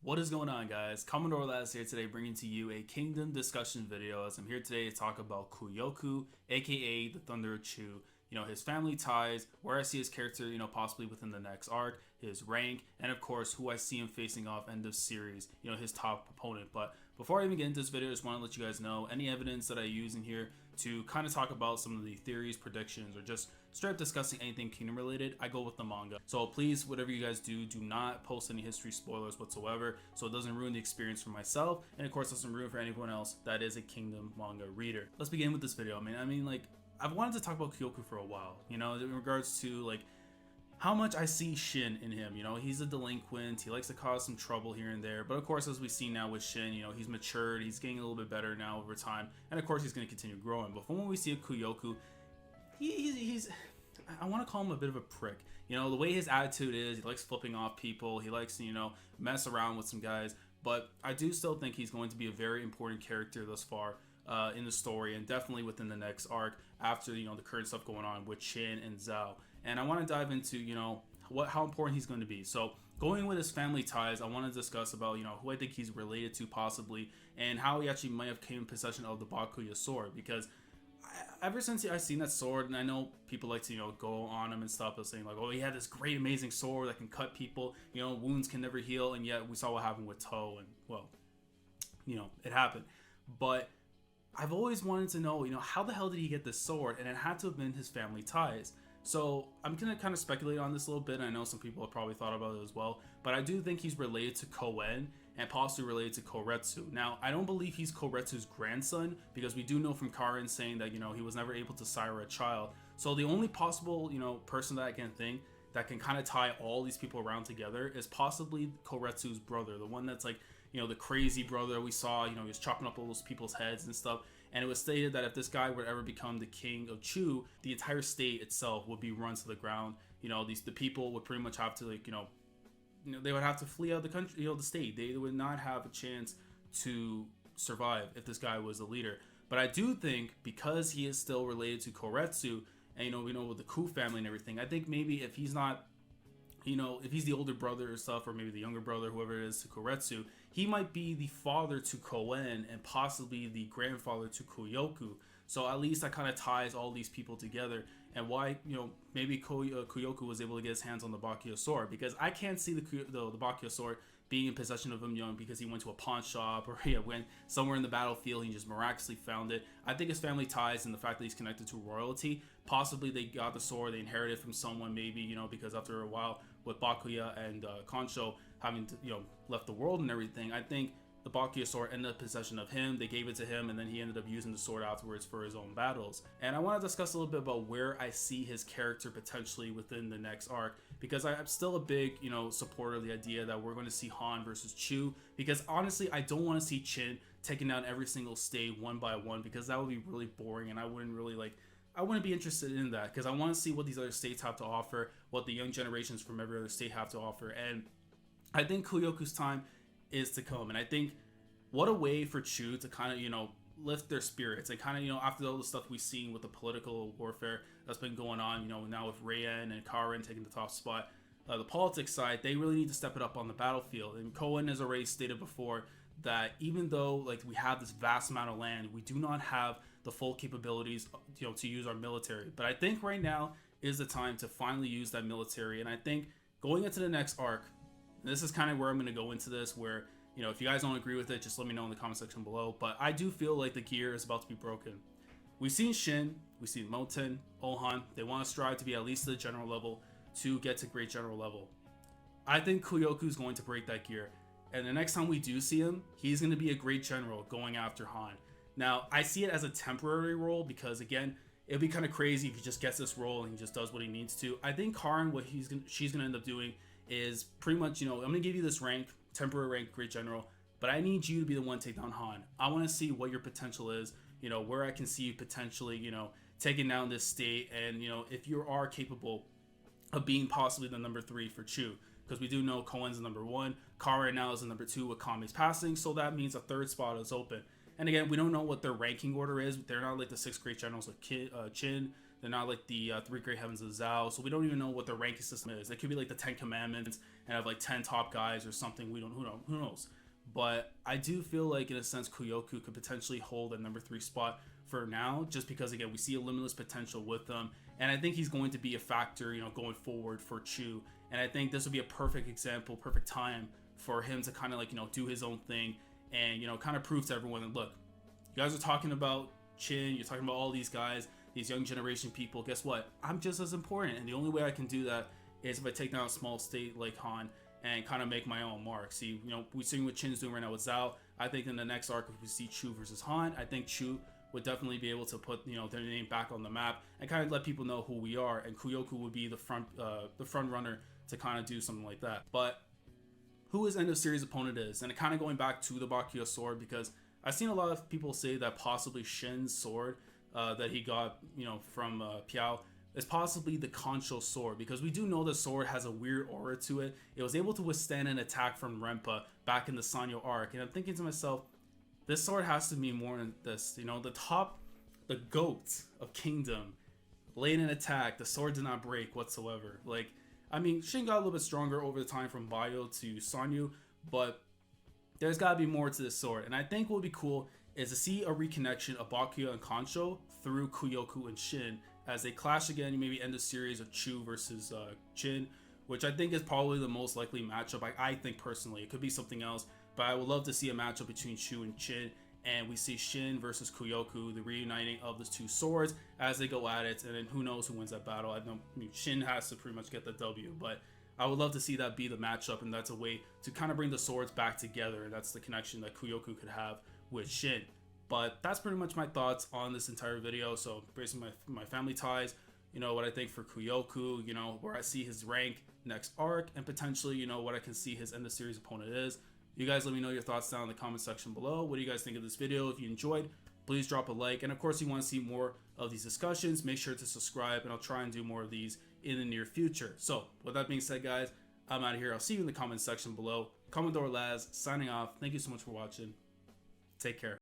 What is going on, guys? Commodore Laz here today, bringing to you a Kingdom discussion video. As I'm here today to talk about Kou Yoku, aka the Thunder Chu. His family ties, where I see his character, possibly within the next arc, his rank, and of course, who I see him facing off end of series, his top opponent. But before I even get into this video, I just want to let you guys know any evidence that I use in here to kind of talk about some of the theories, predictions, or just straight up discussing anything Kingdom related, I go with the manga. So please, whatever you guys do not post any history spoilers whatsoever, so it doesn't ruin the experience for myself, and of course doesn't ruin for anyone else that is a Kingdom manga reader. Let's begin with this video. I've wanted to talk about Kou Yoku for a while, in regards to how much I see Shin in him. He's a delinquent, he likes to cause some trouble here and there, but of course, as we see now with Shin, he's matured, he's getting a little bit better now over time, and of course he's going to continue growing. But from when we see a Kou Yoku, he's I want to call him a bit of a prick. The way his attitude is, he likes flipping off people, he likes to, mess around with some guys, but I do still think he's going to be a very important character thus far in the story, and definitely within the next arc after the current stuff going on with Shin and Zhao. And I want to dive into how important he's going to be. So going with his family ties, I want to discuss about who I think he's related to possibly, and how he actually might have came in possession of the Bakuya sword, because ever since I've seen that sword, and I know people like to go on him and stuff, saying oh, he had this great amazing sword that can cut people, wounds can never heal, and yet we saw what happened with Toe, and well, it happened. But I've always wanted to know, how the hell did he get this sword? And it had to have been his family ties. So I'm going to kind of speculate on this a little bit. I know some people have probably thought about it as well, but I do think he's related to Koen and possibly related to Koretsu. Now, I don't believe he's Koretsu's grandson, because we do know from Karin saying that, he was never able to sire a child. So the only possible, person that I can think that can kind of tie all these people around together is possibly Koretsu's brother, the one that's the crazy brother we saw, he was chopping up all those people's heads and stuff. And it was stated that if this guy would ever become the king of Chu, the entire state itself would be run to the ground. The people would pretty much have to they would have to flee out of the country, the state. They would not have a chance to survive if this guy was the leader. But I do think, because he is still related to Koretsu, and we know with the Kou family and everything, I think maybe if he's not, if he's the older brother or stuff, or maybe the younger brother, whoever it is, to Koretsu, he might be the father to Koen and possibly the grandfather to Kou Yoku. So at least that kind of ties all these people together, and why maybe Kou Yoku was able to get his hands on the Bakuya sword, because I can't see the Bakuya sword being in possession of him, because he went to a pawn shop, or he went somewhere in the battlefield, he just miraculously found it. I think his family ties and the fact that he's connected to royalty, possibly they got the sword, they inherited it from someone, maybe, because after a while with Bakuya and Kansho having to, left the world and everything, I think the Bakuya sword ended up in possession of him. They gave it to him, and then he ended up using the sword afterwards for his own battles. And I want to discuss a little bit about where I see his character potentially within the next arc, because I'm still a big, supporter of the idea that we're going to see Han versus Chu, because honestly, I don't want to see Chin taking down every single state one by one, because that would be really boring, and I wouldn't really I wouldn't be interested in that, because I want to see what these other states have to offer, what the young generations from every other state have to offer. And I think Kou Yoku's time is to come, and I think what a way for Chu to kind of lift their spirits, and kind of after all the stuff we've seen with the political warfare that's been going on, now with Rayen and Karin taking the top spot, the politics side, they really need to step it up on the battlefield. And Koen has already stated before that even though we have this vast amount of land, we do not have the full capabilities to use our military. But I think right now is the time to finally use that military. And I think going into the next arc, this is kind of where I'm going to go into this, where if you guys don't agree with it, just let me know in the comment section below. But I do feel like the gear is about to be broken. We've seen Shin, we've seen Moten, Ohan. They want to strive to be at least to the general level to get to great general level. I think Kou Yoku is going to break that gear. And the next time we do see him, he's going to be a great general going after Han. Now, I see it as a temporary role, because again, it'd be kind of crazy if he just gets this role and he just does what he needs to. I think Karin, what she's going to end up doing is pretty much, I'm going to give you this rank, temporary rank, great general, but I need you to be the one to take down Han. I want to see what your potential is, where I can see you potentially, taking down this state, and, if you are capable of being possibly the number 3 for Chu, because we do know Cohen's the number 1, Karin now is the number 2 with Kame's passing, so that means a third spot is open. And again, we don't know what their ranking order is. They're not like the 6 great generals like Chin, They're not like the three great heavens of Zhao, so we don't even know what their ranking system is. It could be like the 10 Commandments and have like 10 top guys or something. We don't, who knows? But I do feel like, in a sense, Kou Yoku could potentially hold a number 3 spot for now, just because, again, we see a limitless potential with him. And I think he's going to be a factor, going forward for Chu. And I think this would be a perfect example, perfect time for him to kind of like, do his own thing and, kind of prove to everyone that, look, you guys are talking about Chin, you're talking about all these guys, these young generation people. Guess what? I'm just as important. And the only way I can do that is if I take down a small state like Han and kind of make my own mark. See, we're seeing what Chin's doing right now with Zhao. I think in the next arc, if we see Chu versus Han, I think Chu would definitely be able to put their name back on the map and kind of let people know who we are. And Kou Yoku would be the front runner to kind of do something like that. But who his end of series opponent is, and kind of going back to the Bakuya sword, because I've seen a lot of people say that possibly Shin's sword that he got from Piao is possibly the Concho sword, because we do know the sword has a weird aura to it. It was able to withstand an attack from Renpa back in the Sanyo arc, and I'm thinking to myself, this sword has to be more than this. The goat of Kingdom laid an attack. The sword did not break whatsoever. Like, I mean, Shin got a little bit stronger over the time from Bio to Sanyo, but there's got to be more to this sword. And I think what would be cool is to see a reconnection of Bakuya and Concho through Kou Yoku and Shin as they clash again. You maybe end the series of Chu versus Chin, which I think is probably the most likely matchup. I think personally, it could be something else, but I would love to see a matchup between Chu and Chin, and we see Shin versus Kou Yoku, the reuniting of the two swords as they go at it, and then who knows who wins that battle. I mean, Shin has to pretty much get the W, but I would love to see that be the matchup, and that's a way to kind of bring the swords back together, and that's the connection that Kou Yoku could have with Shin. But that's pretty much my thoughts on this entire video. So basically my family ties, what I think for Kou Yoku, where I see his rank next arc, and potentially, what I can see his end of series opponent is. You guys let me know your thoughts down in the comment section below. What do you guys think of this video? If you enjoyed, please drop a like. And of course, if you want to see more of these discussions, make sure to subscribe, and I'll try and do more of these in the near future. So with that being said, guys, I'm out of here. I'll see you in the comment section below. Commodore Laz signing off. Thank you so much for watching. Take care.